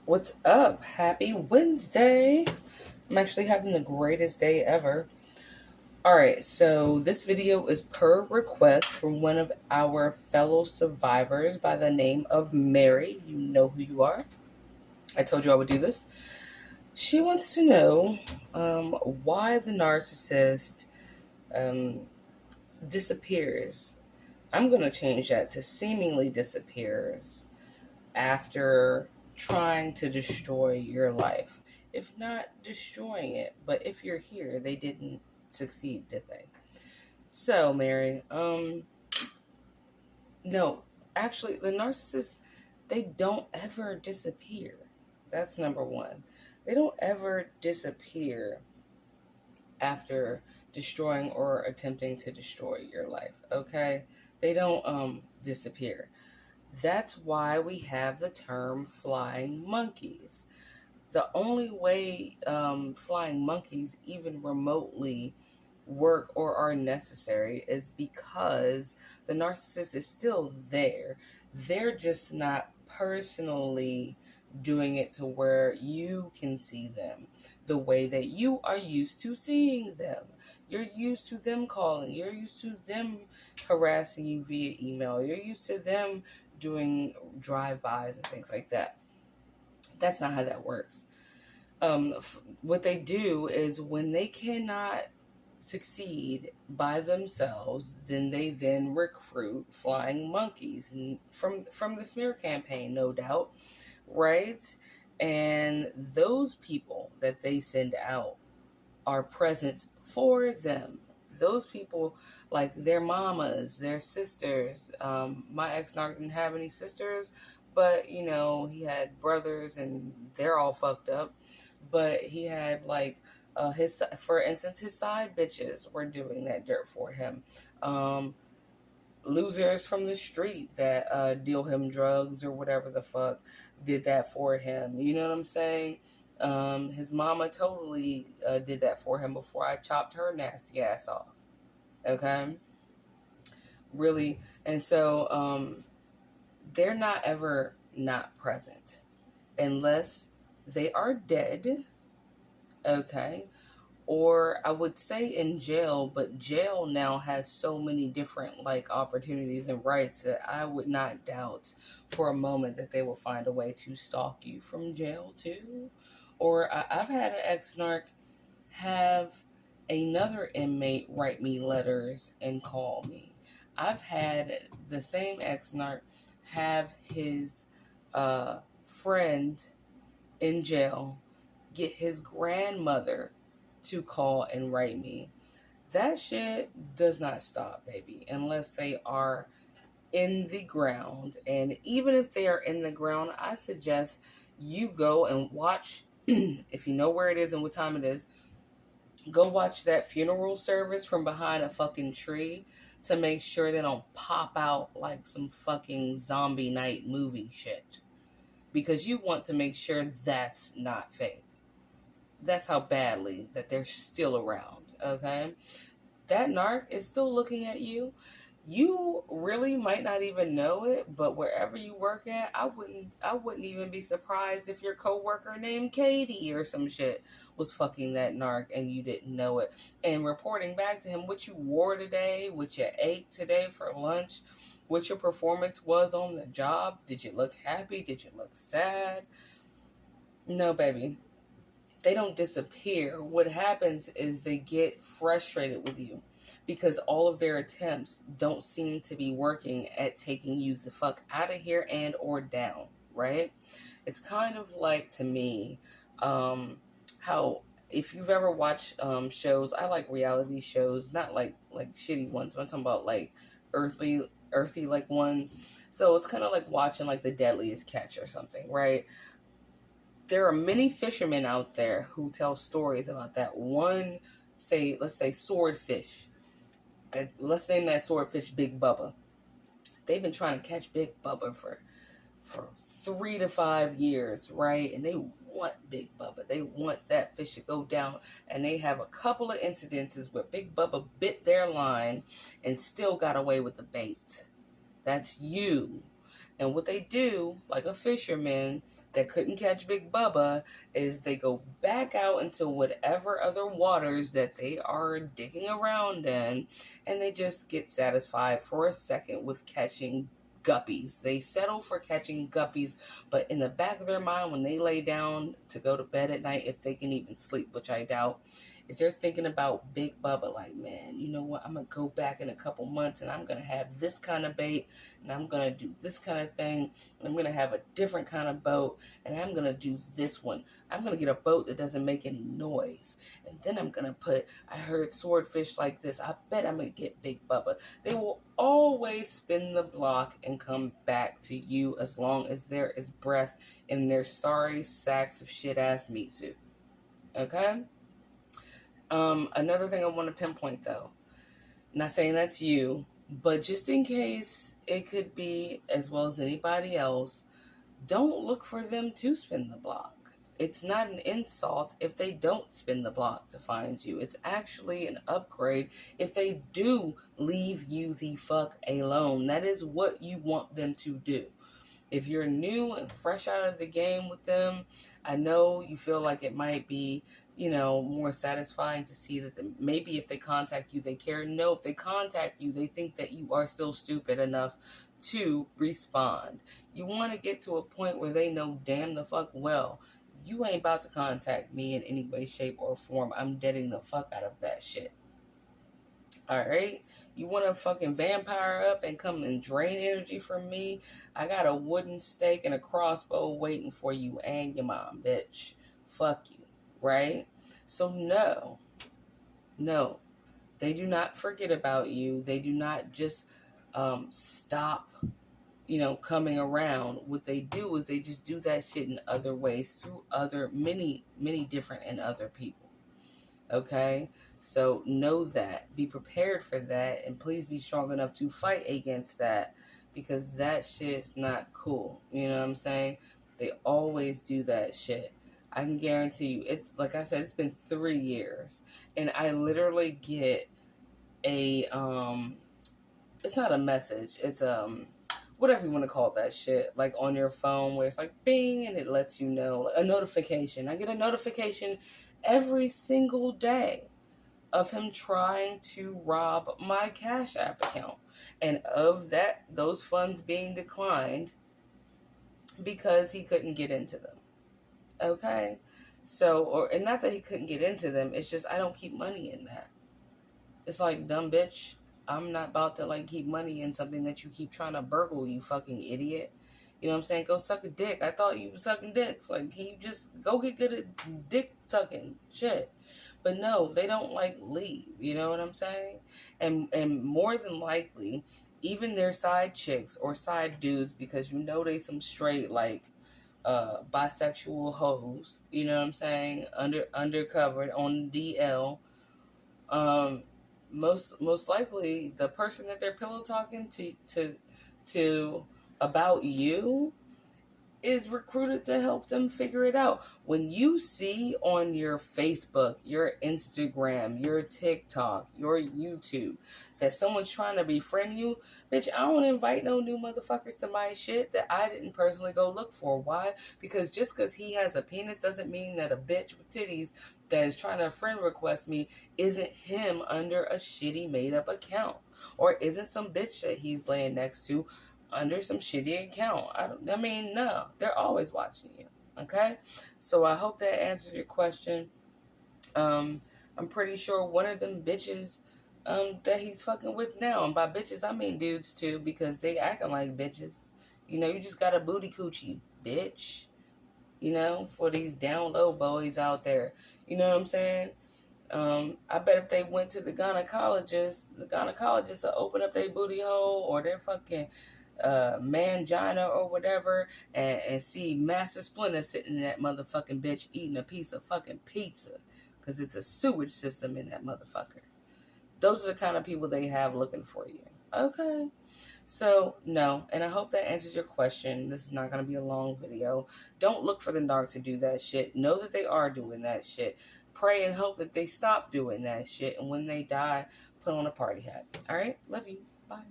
What's up? Happy Wednesday. I'm actually having the greatest day ever. Alright, so this video is per request from one of our fellow survivors by the name of Mary. You know who you are. I told you I would do this. She wants to know why the narcissist disappears. I'm going to change that to seemingly disappears after trying to destroy your life. If not destroying it, but if you're here, they didn't succeed, did they? So, Mary, no, actually, the narcissists, they don't ever disappear. That's number one. They don't ever disappear after destroying or attempting to destroy your life, okay? They don't disappear. That's why we have the term flying monkeys. The only way flying monkeys even remotely work or are necessary is because the narcissist is still there. They're just not personally doing it to where you can see them the way that you are used to seeing them. You're used to them calling. You're used to them harassing you via email. You're used to them doing drive-bys and things like that. That's not how that works. What they do is when they cannot succeed by themselves, then they then recruit flying monkeys, and from the smear campaign, no doubt, right? And those people that they send out are present for them. Those people, like their mamas, their sisters. My ex-narc didn't have any sisters, but he had brothers, and they're all fucked up. But he had for instance, his side bitches were doing that dirt for him. Losers from the street that deal him drugs or whatever the fuck did that for him. You know what I'm saying? His mama totally did that for him before I chopped her nasty ass off. Okay? Really. And so they're not ever not present unless they are dead. Okay? Or I would say in jail, but jail now has so many different opportunities and rights that I would not doubt for a moment that they will find a way to stalk you from jail too. Or I've had an ex-narc have another inmate write me letters and call me. I've had the same ex-narc have his friend in jail get his grandmother to call and write me. That shit does not stop, baby, unless they are in the ground. And even if they are in the ground, I suggest you go and watch, if you know where it is and what time it is, go watch that funeral service from behind a fucking tree to make sure they don't pop out like some fucking zombie night movie shit. Because you want to make sure that's not fake. That's how badly that they're still around, okay? That narc is still looking at you. You really might not even know it, but wherever you work at, I wouldn't even be surprised if your coworker named Katie or some shit was fucking that narc and you didn't know it. And reporting back to him what you wore today, what you ate today for lunch, what your performance was on the job. Did you look happy? Did you look sad? No, baby. They don't disappear. What happens is they get frustrated with you because all of their attempts don't seem to be working at taking you the fuck out of here and or down, right? It's kind of like, to me, how if you've ever watched shows, I like reality shows, not like shitty ones, but I'm talking about like earthy like ones. So it's kind of like watching like The Deadliest Catch or something, right? There are many fishermen out there who tell stories about that one, let's say swordfish. Let's name that swordfish Big Bubba. They've been trying to catch Big Bubba for 3 to 5 years, right? And they want Big Bubba. They want that fish to go down. And they have a couple of incidences where Big Bubba bit their line and still got away with the bait. That's you. And what they do, like a fisherman, that couldn't catch Big Bubba is they go back out into whatever other waters that they are digging around in, and they just get satisfied for a second with catching guppies. They settle for catching guppies, but in the back of their mind, when they lay down to go to bed at night, if they can even sleep, which I doubt, is they're thinking about Big Bubba, like, man, you know what, I'm going to go back in a couple months and I'm going to have this kind of bait and I'm going to do this kind of thing. I'm going to have a different kind of boat and I'm going to do this one. I'm going to get a boat that doesn't make any noise. And then I'm going to put, I heard swordfish like this. I bet I'm going to get Big Bubba. They will always spin the block and come back to you as long as there is breath in their sorry sacks of shit-ass meat suit. Okay? Another thing I want to pinpoint, though, not saying that's you, but just in case it could be as well as anybody else, don't look for them to spin the block. It's not an insult if they don't spin the block to find you. It's actually an upgrade if they do leave you the fuck alone. That is what you want them to do. If you're new and fresh out of the game with them, I know you feel like it might be, more satisfying to see that maybe if they contact you, they care. No, if they contact you, they think that you are still stupid enough to respond. You want to get to a point where they know damn the fuck well, you ain't about to contact me in any way, shape, or form. I'm deading the fuck out of that shit. Alright? You want to fucking vampire up and come and drain energy from me? I got a wooden stake and a crossbow waiting for you and your mom, bitch. Fuck you. Right? So no. They do not forget about you. They do not just stop, coming around. What they do is they just do that shit in other ways through many different and other people. Okay, so know that, be prepared for that, and please be strong enough to fight against that, because that shit's not cool. You know what I'm saying? They always do that shit. I can guarantee you, it's like I said, it's been 3 years, and I literally get a it's not a message, it's whatever you want to call that shit, like on your phone where it's like bing and it lets you know, a notification. I get a notification every single day of him trying to rob my Cash App account, and of that, those funds being declined because he couldn't get into them. Okay, so, and not that he couldn't get into them, it's just I don't keep money in that. It's like, dumb bitch, I'm not about to keep money in something that you keep trying to burgle, you fucking idiot. You know what I'm saying? Go suck a dick. I thought you were sucking dicks. Can you just go get good at dick sucking? Shit. But no, they don't leave. You know what I'm saying? And more than likely, even their side chicks or side dudes, because they some straight bisexual hoes. You know what I'm saying? Undercover on DL. Most likely the person that they're pillow talking to about you is recruited to help them figure it out. When you see on your Facebook, your Instagram, your TikTok, your YouTube that someone's trying to befriend you, bitch, I don't invite no new motherfuckers to my shit that I didn't personally go look for. Why? Because just because he has a penis doesn't mean that a bitch with titties that is trying to friend request me isn't him under a shitty made up account, or isn't some bitch that he's laying next to under some shitty account. No, they're always watching you. Okay, so I hope that answered your question. I'm pretty sure one of them bitches that he's fucking with now, and by bitches I mean dudes too, because they acting like bitches. You just got a booty coochie, bitch. For these down low boys out there. You know what I'm saying? I bet if they went to the gynecologist will open up their booty hole or their fucking mangina or whatever, and see Master Splinter sitting in that motherfucking bitch eating a piece of fucking pizza, because it's a sewage system in that motherfucker. Those are the kind of people they have looking for you. Okay, so no, and I hope that answers your question. This is not going to be a long video. Don't look for the narc to do that shit. Know that they are doing that shit. Pray and hope that they stop doing that shit, and when they die, put on a party hat. All right, love you. Bye.